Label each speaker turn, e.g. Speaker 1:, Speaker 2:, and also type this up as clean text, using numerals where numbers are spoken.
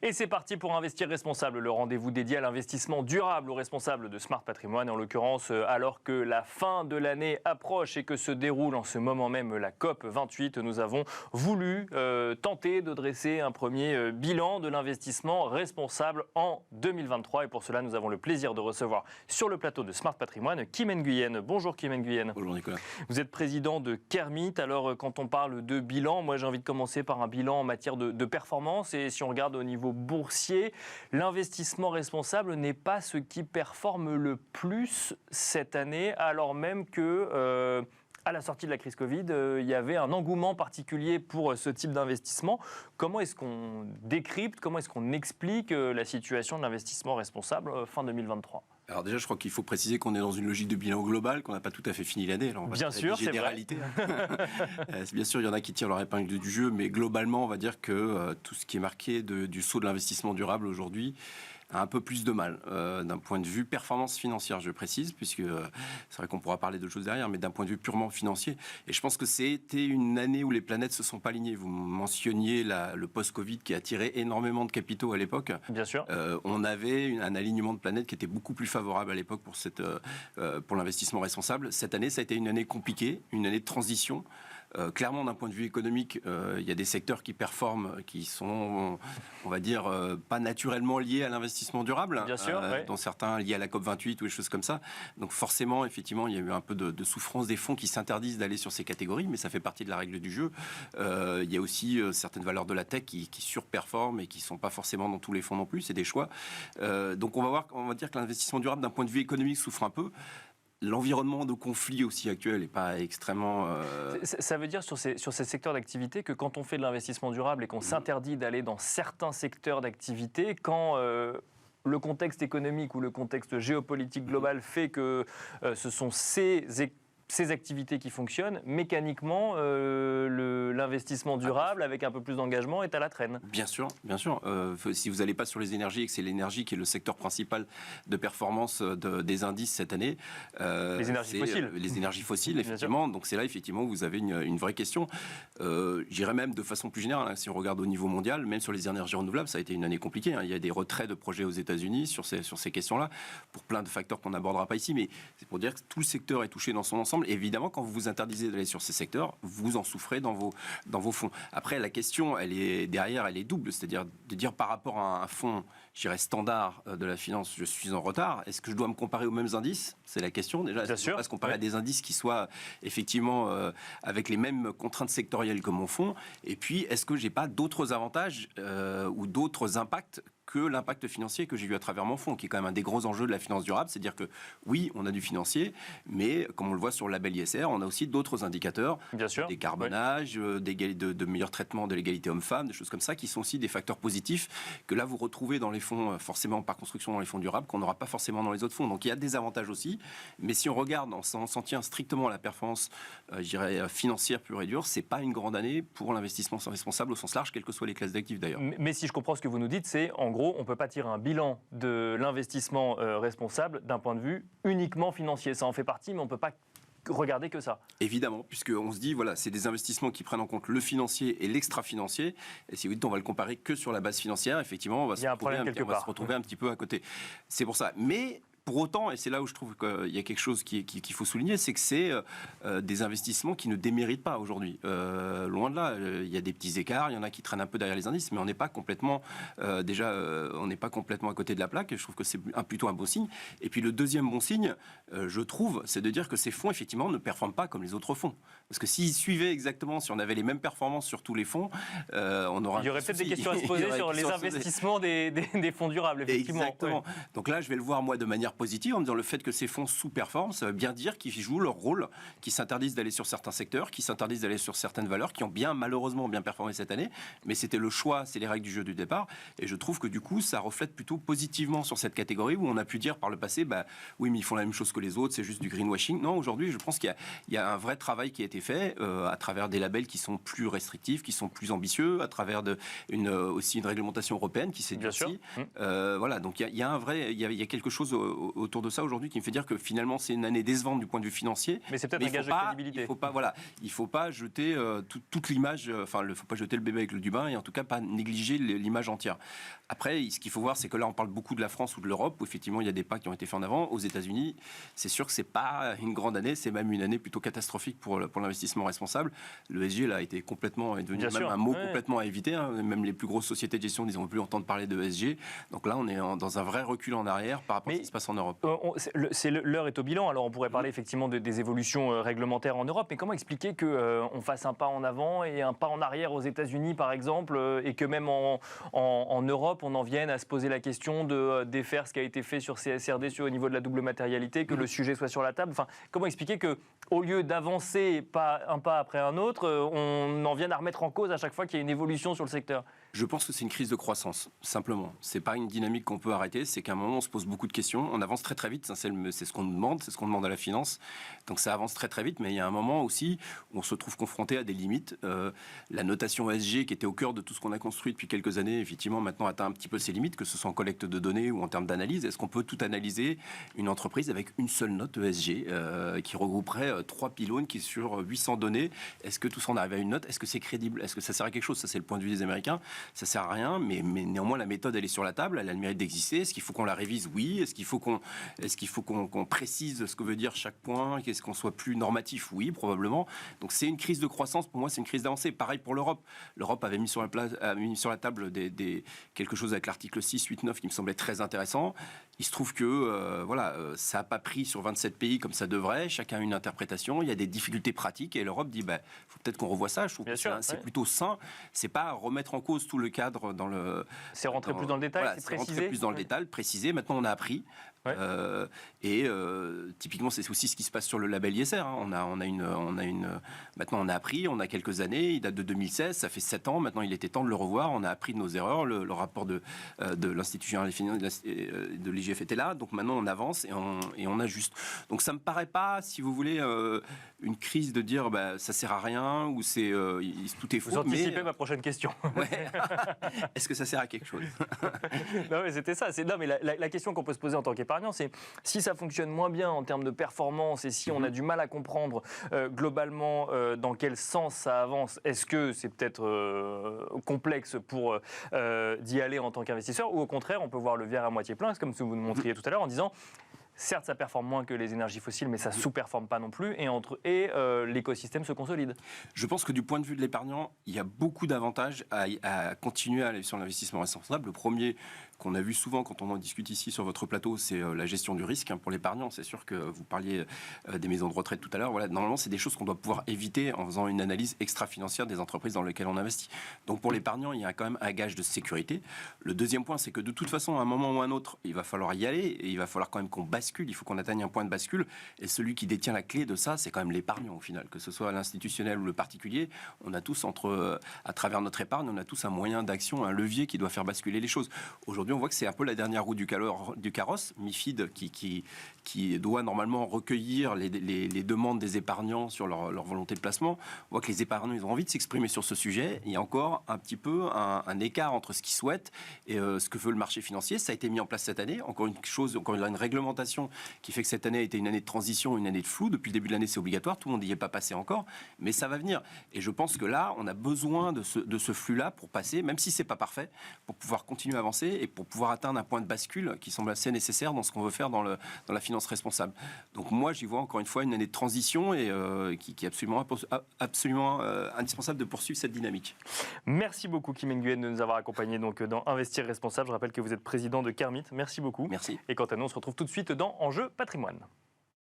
Speaker 1: Et c'est parti pour Investir Responsable, le rendez-vous dédié à l'investissement durable aux responsables de Smart Patrimoine. En l'occurrence, alors que la fin de l'année approche et que se déroule en ce moment même la COP 28, nous avons voulu tenter de dresser un premier bilan de l'investissement responsable en 2023. Et pour cela, nous avons le plaisir de recevoir sur le plateau de Smart Patrimoine Kim Nguyen. Bonjour Kim Nguyen.
Speaker 2: Bonjour Nicolas.
Speaker 1: Vous êtes président de Kermit. Alors quand on parle de bilan, moi j'ai envie de commencer par un bilan en matière de performance. Et si on regarde au niveau boursier, l'investissement responsable n'est pas ce qui performe le plus cette année, alors même que à la sortie de la crise Covid, il y avait un engouement particulier pour ce type d'investissement. Comment est-ce qu'on décrypte, comment est-ce qu'on explique la situation de l'investissement responsable fin 2023 ?
Speaker 2: Alors déjà, je crois qu'il faut préciser qu'on est dans une logique de bilan global, qu'on n'a pas tout à fait fini l'année. Alors on va
Speaker 1: bien sûr, c'est
Speaker 2: vrai. Bien sûr, il y en a qui tirent leur épingle du jeu, mais globalement, on va dire que tout ce qui est marqué du saut de l'investissement durable aujourd'hui a un peu plus de mal d'un point de vue performance financière, je précise, puisque c'est vrai qu'on pourra parler de choses derrière, mais d'un point de vue purement financier. Et je pense que c'était une année où les planètes se sont pas alignées. Vous mentionniez le post-Covid qui a attiré énormément de capitaux à l'époque.
Speaker 1: Bien sûr.
Speaker 2: On avait un alignement de planètes qui était beaucoup plus favorable à l'époque pour l'investissement responsable. Cette année, ça a été une année compliquée, une année de transition. Clairement, d'un point de vue économique, il y a des secteurs qui performent, qui sont, on va dire, pas naturellement liés à l'investissement durable.
Speaker 1: Bien sûr, oui.
Speaker 2: Dont certains liés à la COP 28 ou des choses comme ça. Donc forcément, effectivement, il y a eu un peu de souffrance des fonds qui s'interdisent d'aller sur ces catégories, mais ça fait partie de la règle du jeu. Il y a aussi certaines valeurs de la tech qui surperforment et qui ne sont pas forcément dans tous les fonds non plus. C'est des choix. Donc on va dire que l'investissement durable, d'un point de vue économique, souffre un peu. L'environnement de conflit aussi actuel n'est pas extrêmement...
Speaker 1: Ça veut dire sur ces secteurs d'activité que quand on fait de l'investissement durable et qu'on s'interdit d'aller dans certains secteurs d'activité, quand le contexte économique ou le contexte géopolitique global fait que ce sont ces activités qui fonctionnent, mécaniquement, l'investissement durable, avec un peu plus d'engagement, est à la traîne.
Speaker 2: Bien sûr, bien sûr. Si vous n'allez pas sur les énergies et que c'est l'énergie qui est le secteur principal de performance des indices cette année...
Speaker 1: les énergies fossiles.
Speaker 2: Les énergies fossiles, effectivement. Donc c'est là, effectivement, où vous avez une vraie question. J'irais même de façon plus générale, si on regarde au niveau mondial, même sur les énergies renouvelables, ça a été une année compliquée. Il y a des retraits de projets aux États-Unis sur ces questions-là, pour plein de facteurs qu'on n'abordera pas ici. Mais c'est pour dire que tout le secteur est touché dans son ensemble. Évidemment, quand vous vous interdisez d'aller sur ces secteurs, vous en souffrez dans vos fonds. Après, la question, elle est double. C'est-à-dire de dire par rapport à un fonds, je dirais standard de la finance, je suis en retard. Est-ce que je dois me comparer aux mêmes indices ? C'est la question déjà. Est-ce que je dois se comparer à des indices qui soient effectivement avec les mêmes contraintes sectorielles que mon fonds ? Et puis, est-ce que j'ai pas d'autres avantages ou d'autres impacts que l'impact financier que j'ai vu à travers mon fonds, qui est quand même un des gros enjeux de la finance durable, c'est-à-dire que oui, on a du financier, mais comme on le voit sur le label ISR, on a aussi d'autres indicateurs, des carbonages, de meilleur traitement de l'égalité homme-femme, des choses comme ça, qui sont aussi des facteurs positifs que là vous retrouvez dans les fonds, forcément par construction dans les fonds durables, qu'on n'aura pas forcément dans les autres fonds. Donc il y a des avantages aussi, mais si on regarde, on s'en tient strictement à la performance, je dirais financière pure et dure, c'est pas une grande année pour l'investissement responsable au sens large, quelles que soient les classes d'actifs d'ailleurs.
Speaker 1: Mais si je comprends ce que vous nous dites, c'est en gros, on ne peut pas tirer un bilan de l'investissement responsable d'un point de vue uniquement financier. Ça en fait partie, mais on ne peut pas regarder que ça.
Speaker 2: Évidemment, puisqu'on se dit, voilà, c'est des investissements qui prennent en compte le financier et l'extra-financier. Et si vous dites, on va le comparer que sur la base financière, effectivement, on va se retrouver un petit peu à côté. C'est pour ça. Mais... Pour autant, et c'est là où je trouve qu'il y a quelque chose qu'il faut souligner, c'est que c'est des investissements qui ne déméritent pas aujourd'hui. Loin de là, il y a des petits écarts, il y en a qui traînent un peu derrière les indices, mais on n'est pas complètement, on n'est pas complètement à côté de la plaque. Et je trouve que c'est plutôt un bon signe. Et puis le deuxième bon signe, je trouve, c'est de dire que ces fonds, effectivement, ne performent pas comme les autres fonds. Parce que s'ils suivaient exactement, si on avait les mêmes performances sur tous les fonds, on aura...
Speaker 1: Il y aurait peut-être des questions à se poser sur les investissements des fonds durables, effectivement.
Speaker 2: Exactement.
Speaker 1: Ouais.
Speaker 2: Donc là, je vais le voir, moi, de manière positive en me disant le fait que ces fonds sous-performent, ça veut bien dire qu'ils jouent leur rôle, qu'ils s'interdisent d'aller sur certains secteurs, qu'ils s'interdisent d'aller sur certaines valeurs, qui ont malheureusement bien performé cette année, mais c'était le choix, c'est les règles du jeu du départ, et je trouve que du coup, ça reflète plutôt positivement sur cette catégorie où on a pu dire par le passé, oui, mais ils font la même chose que les autres, c'est juste du greenwashing. Non, aujourd'hui, je pense qu'il y a un vrai travail qui a été fait à travers des labels qui sont plus restrictifs, qui sont plus ambitieux, à travers aussi une réglementation européenne qui s'est durcie. Voilà, donc il y a quelque chose autour de ça aujourd'hui qui me fait dire que finalement c'est une année décevante du point de vue financier.
Speaker 1: Mais c'est peut-être un gage de crédibilité.
Speaker 2: Il faut pas jeter toute l'image, il faut pas jeter le bébé avec l'eau du bain et en tout cas pas négliger l'image entière. Après, ce qu'il faut voir, c'est que là on parle beaucoup de la France ou de l'Europe où effectivement il y a des pas qui ont été faits en avant. Aux États-Unis, c'est sûr que c'est pas une grande année, c'est même une année plutôt catastrophique pour l'investissement responsable. Le ESG là est devenu un mot complètement à éviter. Même les plus grosses sociétés de gestion n'ont plus entendre parler de ESG. Donc là, on est dans un vrai recul en arrière par rapport à ce qui se passe en Europe.
Speaker 1: L'heure est au bilan. Alors on pourrait parler effectivement des évolutions réglementaires en Europe, mais comment expliquer qu'on fasse un pas en avant et un pas en arrière aux États-Unis, par exemple, et que même en Europe, on en vienne à se poser la question de défaire ce qui a été fait sur CSRD au niveau de la double matérialité, que le sujet soit sur la table. Enfin, comment expliquer qu'au lieu d'avancer un pas après un autre, on en vienne à remettre en cause à chaque fois qu'il y a une évolution sur le secteur ?
Speaker 2: Je pense que c'est une crise de croissance, simplement. C'est pas une dynamique qu'on peut arrêter, c'est qu'à un moment, on se pose beaucoup de questions, on avance très très vite, c'est ce qu'on nous demande, c'est ce qu'on demande à la finance, donc ça avance très très vite, mais il y a un moment aussi où on se trouve confronté à des limites. La notation ESG, qui était au cœur de tout ce qu'on a construit depuis quelques années, effectivement, maintenant atteint un petit peu ses limites, que ce soit en collecte de données ou en termes d'analyse. Est-ce qu'on peut tout analyser une entreprise avec une seule note ESG qui regrouperait 3 pylônes qui sur 800 données? Est-ce que tout ça, on arrive à une note? Est-ce que c'est crédible? Est-ce que ça sert à quelque chose? Ça, c'est le point de vue des Américains. Ça sert à rien, mais néanmoins la méthode elle est sur la table, elle a le mérite d'exister. Est-ce qu'il faut qu'on la révise? Oui. Est-ce qu'il faut qu'on précise ce que veut dire chaque point? Qu'est-ce qu'on soit plus normatif? Oui, probablement. Donc c'est une crise de croissance. Pour moi, c'est une crise d'avancée. Pareil pour l'Europe. L'Europe avait mis sur la table quelque chose avec l'article 6, 8, 9 qui me semblait très intéressant. Il se trouve que ça n'a pas pris sur 27 pays comme ça devrait. Chacun a une interprétation. Il y a des difficultés pratiques et l'Europe dit faut peut-être qu'on revoie ça. Je trouve que c'est plutôt sain. C'est pas remettre en cause tout le cadre dans le.
Speaker 1: C'est rentrer plus dans le détail, c'est préciser.
Speaker 2: Rentrer plus dans le détail, préciser. Maintenant, on a appris. Ouais. Typiquement, c'est aussi ce qui se passe sur le label ISR. Maintenant, on a appris, on a quelques années. Il date de 2016, ça fait 7 ans. Maintenant, il était temps de le revoir. On a appris de nos erreurs. Le rapport de l'Institut général des finances de l'IGF était là. Donc maintenant, on avance et on ajuste. Donc ça me paraît pas, si vous voulez, une crise de dire ça sert à rien ou tout est faux.
Speaker 1: Vous anticipez ma prochaine question.
Speaker 2: Ouais. Est-ce que ça sert à quelque chose?
Speaker 1: Non, mais c'était ça. Non, mais la question qu'on peut se poser en tant qu'épargnant, c'est si ça fonctionne moins bien en termes de performance et si on a du mal à comprendre globalement dans quel sens ça avance, est-ce que c'est peut-être complexe pour d'y aller en tant qu'investisseur ou au contraire, on peut voir le verre à moitié plein, comme vous nous montriez tout à l'heure en disant certes, ça performe moins que les énergies fossiles, mais ça ne sous-performe pas non plus, et l'écosystème se consolide.
Speaker 2: Je pense que du point de vue de l'épargnant, il y a beaucoup d'avantages à continuer à aller sur l'investissement responsable. Le premier qu'on a vu souvent quand on en discute ici sur votre plateau, c'est la gestion du risque pour l'épargnant. C'est sûr que vous parliez des maisons de retraite tout à l'heure. Voilà, normalement, c'est des choses qu'on doit pouvoir éviter en faisant une analyse extra-financière des entreprises dans lesquelles on investit. Donc pour l'épargnant, il y a quand même un gage de sécurité. Le deuxième point, c'est que de toute façon, à un moment ou à un autre, il va falloir y aller et il va falloir quand même qu'on bascule. Il faut qu'on atteigne un point de bascule. Et celui qui détient la clé de ça, c'est quand même l'épargnant au final. Que ce soit l'institutionnel ou le particulier, on a tous à travers notre épargne, on a tous un moyen d'action, un levier qui doit faire basculer les choses. Aujourd'hui, on voit que c'est un peu la dernière roue du carrosse. MiFID qui doit normalement recueillir les demandes des épargnants sur leur volonté de placement. On voit que les épargnants, ils ont envie de s'exprimer sur ce sujet. Il y a encore un petit peu un écart entre ce qu'ils souhaitent et ce que veut le marché financier. Ça a été mis en place cette année. Encore une réglementation qui fait que cette année a été une année de transition, une année de flou. Depuis le début de l'année, c'est obligatoire. Tout le monde n'y est pas passé encore, mais ça va venir. Et je pense que là, on a besoin de ce flux-là pour passer, même si c'est pas parfait, pour pouvoir continuer à avancer et pour pouvoir atteindre un point de bascule qui semble assez nécessaire dans ce qu'on veut faire dans la finance responsable. Donc moi, j'y vois encore une fois une année de transition et qui est absolument indispensable de poursuivre cette dynamique.
Speaker 1: Merci beaucoup Kim Nguyen de nous avoir accompagnés donc dans Investir Responsable. Je rappelle que vous êtes président de Kermit. Merci beaucoup.
Speaker 2: Merci.
Speaker 1: Et quant à nous, on se retrouve tout de suite dans Enjeu Patrimoine.